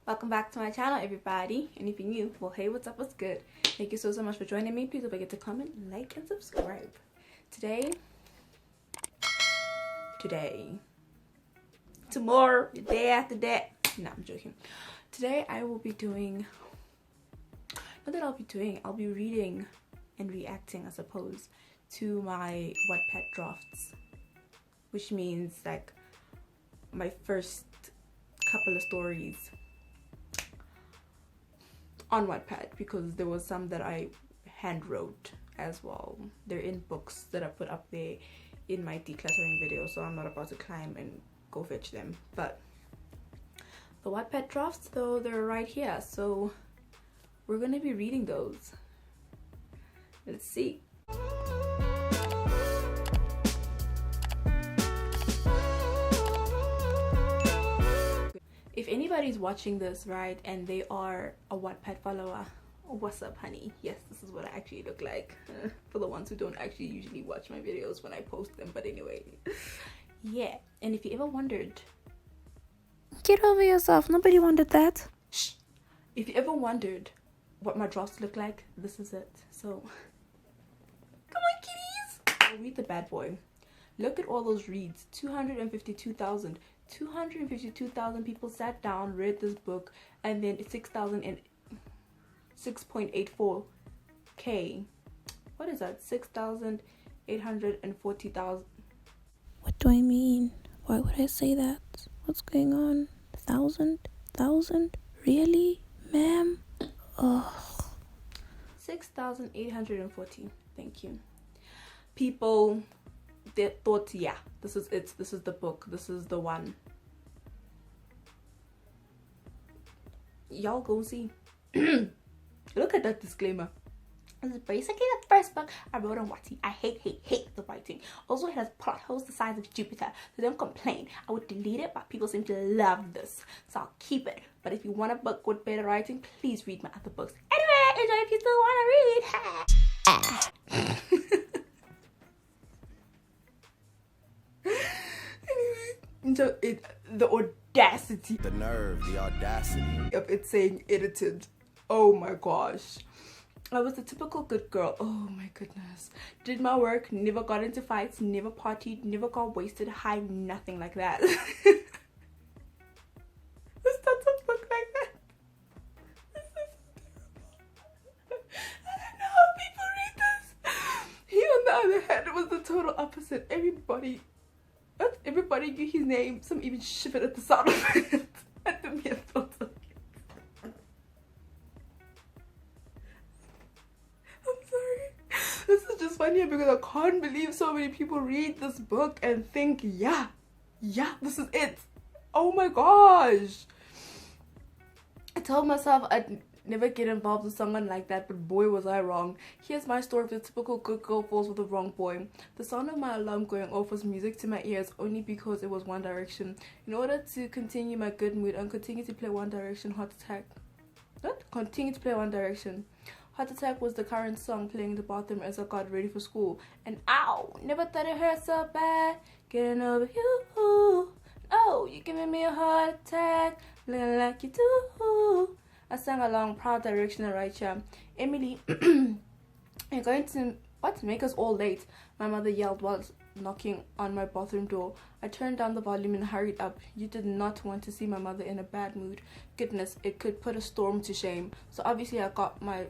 Welcome back to my channel, everybody. And if you're new, well, hey, what's up, what's good? Thank you so much for joining me. Please don't forget to comment, like, and subscribe. Tomorrow, the day after that. No, I'm joking. Today I will be doing, I'll be reading and reacting, I suppose, to my Wattpad drafts, which means like my first couple of stories on Wattpad, because there was some that I hand wrote as well. They're in books that I put up there in my decluttering video, so I'm not about to climb and go fetch them. But the Wattpad drafts, though, they're right here, so we're gonna be reading those. Let's see. If anybody's watching this, right, and they are a Wattpad follower, what's up, honey? Yes, this is what I actually look like. For the ones who don't actually usually watch my videos when I post them, but anyway. Yeah, and if you ever wondered... Get over yourself, nobody wondered that. Shh! If you ever wondered what my drafts look like, this is it. So, come on, kitties! I'll read the bad boy. Look at all those reads. 252,000 people sat down, read this book, and then 6.84k. What is that? 6,840,000. What do I mean? Why would I say that? What's going on? 1,000? Really, ma'am? Oh. 6,840. Thank you. People, they thought, yeah, this is it. This is the book. This is the one. Y'all go see. Look at that disclaimer. This is basically the first book I wrote on Wattpad. I hate the writing. Also, it has plot holes the size of Jupiter, so don't complain. I would delete it, but people seem to love this, so I'll keep it. But if you want a book with better writing, please read my other books. Anyway, enjoy if you still want to read. Anyway, so the audacity, the nerve, the audacity of it saying edited. Oh my gosh. I was the typical good girl. Oh my goodness. Did my work, never got into fights, never partied, never got wasted high, nothing like that. This doesn't look like that. This is so terrible. I don't know how people read this. He, on the other hand, was the total opposite. Everybody knew his name. Some even shivered at the sound of it. At the mere thought of it. This is just funny because I can't believe so many people read this book and think, yeah, this is it. Oh my gosh. I told myself I'd never get involved with someone like that, but boy was I wrong. Here's my story of the typical good girl falls with the wrong boy. The sound of my alarm going off was music to my ears only because it was One Direction. In order to continue my good mood and continue to play One Direction, Heart Attack. What? Continue to play One Direction. Heart Attack was the current song playing in the bathroom as I got ready for school. And ow, never thought it hurt so bad. Getting over you. Oh, you're giving me a heart attack. Looking like you do. I sang along, proud directional right here. Emily, you're going to make us all late. My mother yelled while knocking on my bathroom door. I turned down the volume and hurried up. You did not want to see my mother in a bad mood. Goodness, it could put a storm to shame. So obviously I got my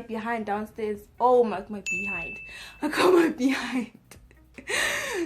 behind downstairs. Oh my behind. I got my behind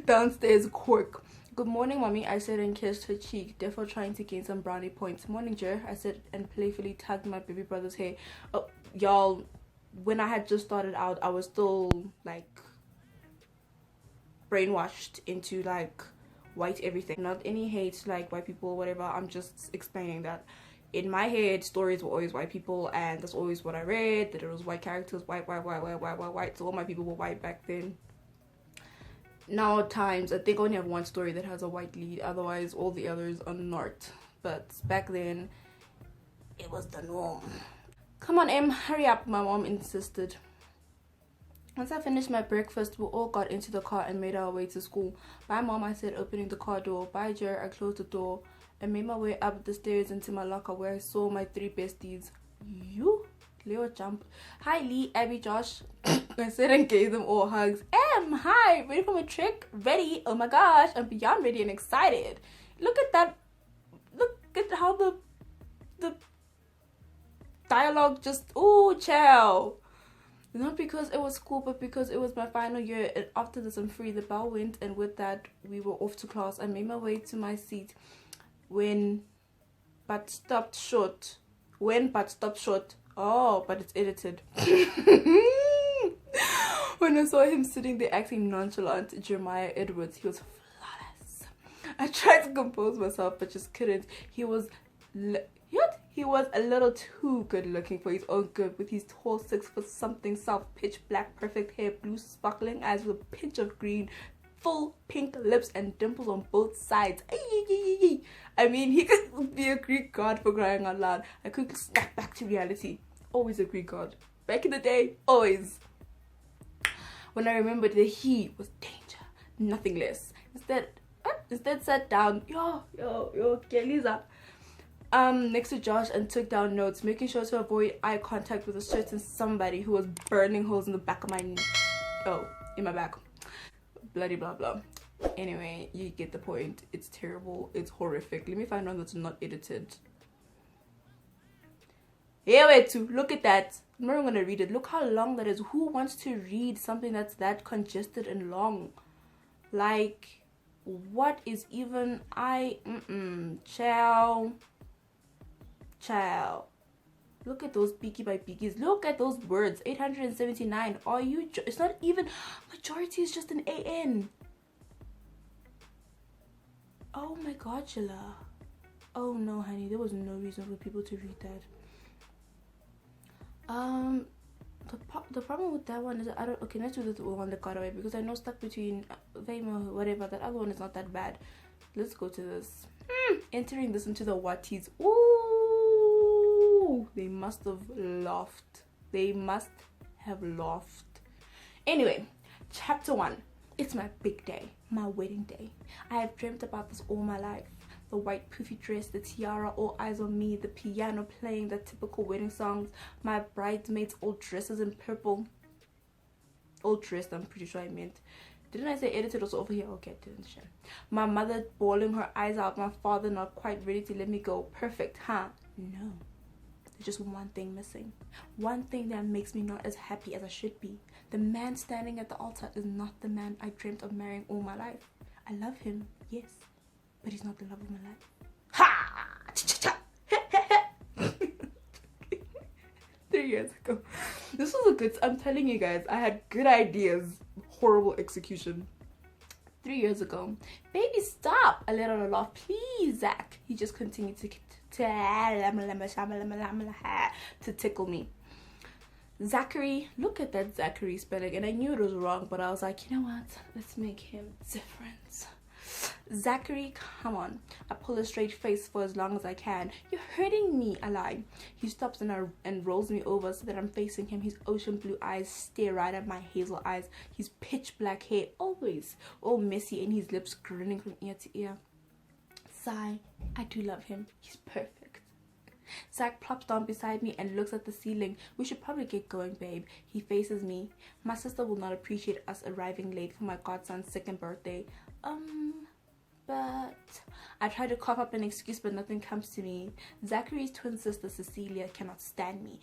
downstairs quick. Good morning, mommy, I said and kissed her cheek, therefore trying to gain some brownie points. Morning, Jer, I said and playfully tugged my baby brother's hair. Oh, y'all, when I had just started out, I was still like brainwashed into like white everything. Not any hate like white people or whatever. I'm just explaining that in my head, stories were always white people, and that's always what I read, that it was white characters, white. So all my people were white back then. Now at times, I think I only have one story that has a white lead, otherwise all the others are not. But back then, it was the norm. Come on, Em, hurry up, my mom insisted. Once I finished my breakfast, we all got into the car and made our way to school. Bye, Mom, I said, opening the car door. Bye, Jer, I closed the door I made my way up the stairs into my locker where I saw my 3 besties. You? Leo jumped. Hi Lee, Abby, Josh. I said and gave them all hugs. Hi, ready for my trick? Ready? Oh my gosh, I'm beyond ready and excited. Look at that. Look at how the dialogue just, ooh, chill. Not because it was school, but because it was my final year. And after this, I'm free. The bell went, and with that, we were off to class. I made my way to my seat but stopped short. Oh, but it's edited. When I saw him sitting there acting nonchalant, Jeremiah Edwards, he was flawless. I tried to compose myself, but just couldn't. He was a little too good looking for his own good, with his tall 6 foot something self, pitch black, perfect hair, blue sparkling eyes with a pinch of green, full pink lips and dimples on both sides. I mean, he could be a Greek god, for crying out loud. I quickly snapped back to reality. Always a Greek god. Back in the day, always. When I remembered that he was danger, nothing less. Instead sat down, yo, Kelisa, next to Josh and took down notes, making sure to avoid eye contact with a certain somebody who was burning holes in the back of my knee. Oh, in my back. Bloody blah blah. Anyway, you get the point. It's terrible. It's horrific. Let me find out that's not edited. Yeah, wait, too. Look at that. I'm not gonna read it. Look how long that is. Who wants to read something that's that congested and long? Like, what is even Ciao. Look at those beaky by beakies. Look at those words. 879. Are you? It's not even. Majority is just an AN. Oh my god, Sheila. Oh no, honey. There was no reason for people to read that. The problem with that one is I don't. Okay, let's do the one that got away, because I know stuck between fame or whatever. That other one is not that bad. Let's go to this. Entering this into the Watties. Ooh, they must have laughed. Anyway, chapter 1. It's my big day, my wedding day. I have dreamt about this all my life. The white poofy dress, the tiara, all eyes on me, the piano playing the typical wedding songs, my bridesmaids all dresses in purple. All dressed, I'm pretty sure I meant. Didn't I say edited also over here? Okay, I didn't share. My mother bawling her eyes out, my father not quite ready to let me go. Perfect, huh? No. There's just one thing missing. One thing that makes me not as happy as I should be. The man standing at the altar is not the man I dreamt of marrying all my life. I love him, yes. But he's not the love of my life. Ha! 3 years ago. This was a good... I'm telling you guys, I had good ideas. Horrible execution. 3 years ago. Baby, stop! I let out a laugh. Please, Zach. He just continued to tickle me. Zachary. Look at that Zachary spelling. And I knew it was wrong, but I was like, you know what? Let's make him different. Zachary, come on. I pull a straight face for as long as I can. You're hurting me, I lie. He stops and rolls me over so that I'm facing him. His ocean blue eyes stare right at my hazel eyes. His pitch black hair, always all messy, and his lips grinning from ear to ear. Sigh. I do love him. He's perfect. Zach plops down beside me and looks at the ceiling. We should probably get going, babe. He faces me. My sister will not appreciate us arriving late for my godson's 2nd birthday. But I try to cough up an excuse, but nothing comes to me. Zachary's twin sister Cecilia cannot stand me.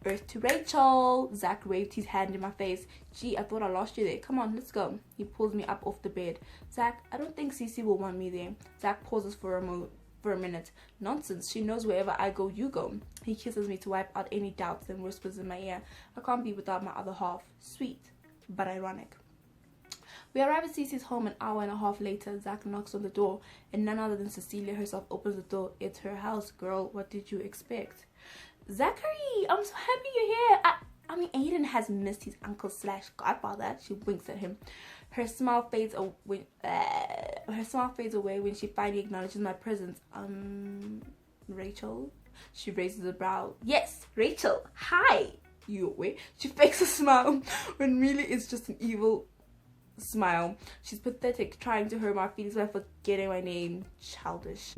Earth to Rachel. Zach waved his hand in my face. Gee, I thought I lost you there. Come on, let's go. He pulls me up off the bed. Zach, I don't think Cece will want me there. Zach pauses for a minute. Nonsense. She knows wherever I go, you go. He kisses me to wipe out any doubts and whispers in my ear. I can't be without my other half. Sweet, but ironic. We arrive at Cece's home an hour and a half later. Zach knocks on the door, and none other than Cecilia herself opens the door. It's her house, girl. What did you expect? Zachary, I'm so happy you're here. I mean, Aiden has missed his uncle slash godfather. She winks at him. Her smile fades away. Her smile fades away when she finally acknowledges my presence. Rachel? She raises a brow. Yes, Rachel. Hi. You away? She fakes a smile when really it's just an evil smile. She's pathetic, trying to hurt my feelings by forgetting my name. Childish.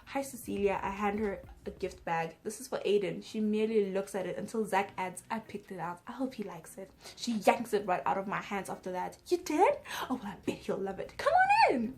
Hi Cecilia. I hand her a gift bag. This is for Aiden. She merely looks at it until Zach adds, I picked it out. I hope he likes it. She yanks it right out of my hands after that. You did? Oh, well, I bet he'll love it. Come on in.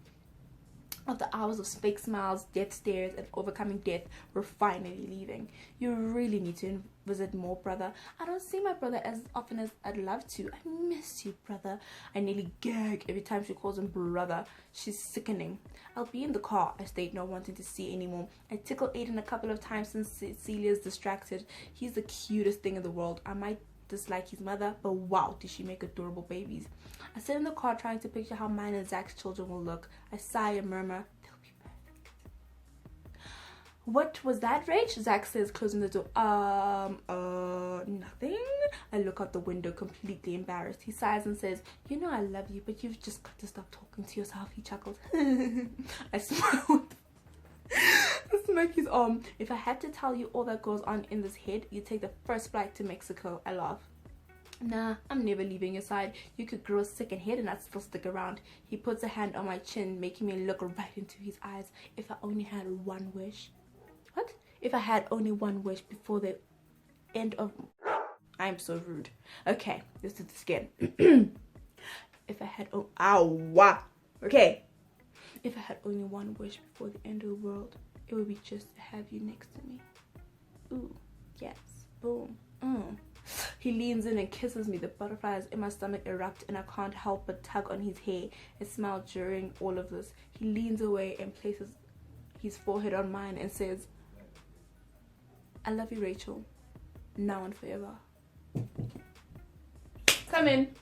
After hours of fake smiles, death stares, and overcoming death, we're finally leaving. You really need to visit more, brother. I don't see my brother as often as I'd love to. I miss you, brother. I nearly gag every time she calls him brother. She's sickening. I'll be in the car, I state, not wanting to see anymore. I tickle Aiden a couple of times since Cecilia's distracted. He's the cutest thing in the world. I might dislike his mother, but wow, did she make adorable babies. I sit in the car trying to picture how mine and Zach's children will look. I sigh and murmur, they'll be perfect. What was that, Rach? Zach says, closing the door. Nothing. I look out the window, completely embarrassed. He sighs and says, you know I love you, but you've just got to stop talking to yourself. He chuckles. I smile. Smack his arm. If I had to tell you all that goes on in this head, you'd take the first flight to Mexico. I laugh. Nah, I'm never leaving your side. You could grow a second head and I'd still stick around. He puts a hand on my chin, making me look right into his eyes. If I only had one wish. What? If I had only one wish before the end of... I'm so rude. Okay, let's do this again. If I had... Oh, ow! Okay. If I had only one wish before the end of the world, it would be just to have you next to me. Ooh, yes. Boom. He leans in and kisses me. The butterflies in my stomach erupt and I can't help but tug on his hair. I smile during all of this. He leans away and places his forehead on mine and says, I love you, Rachel. Now and forever. Come in.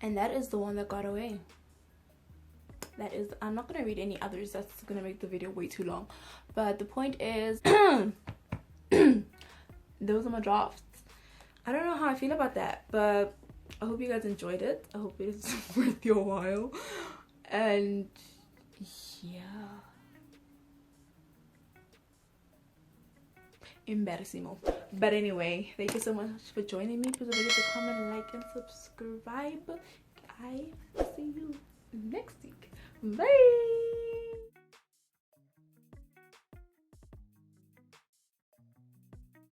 And that is the one that got away. That is, I'm not going to read any others. That's going to make the video way too long. But the point is, those are my drafts. I don't know how I feel about that, but I hope you guys enjoyed it. I hope it's worth your while. And yeah. Embarrassing. But anyway, thank you so much for joining me. Please don't forget to comment, like, and subscribe. I see you next week. Bye.